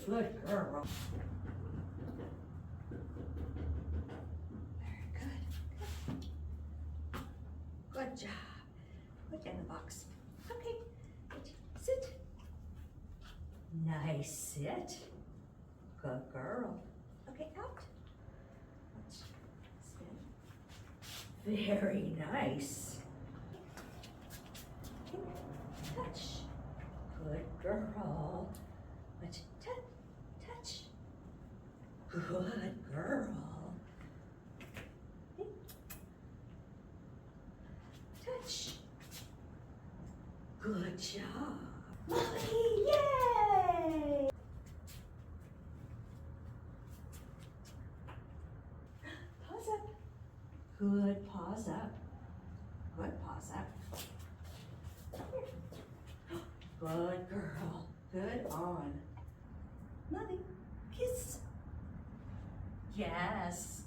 Good girl. Very good. Good job. Put in the box. Okay. Good. Sit. Nice sit. Good girl. Okay, out. Spin. Very nice. Touch. Good girl. Touch. Good girl. Touch. Good job. Molly, yay! Paws up. Good paws up. Good paws up. Good girl. Good on. Molly, kiss. Yes.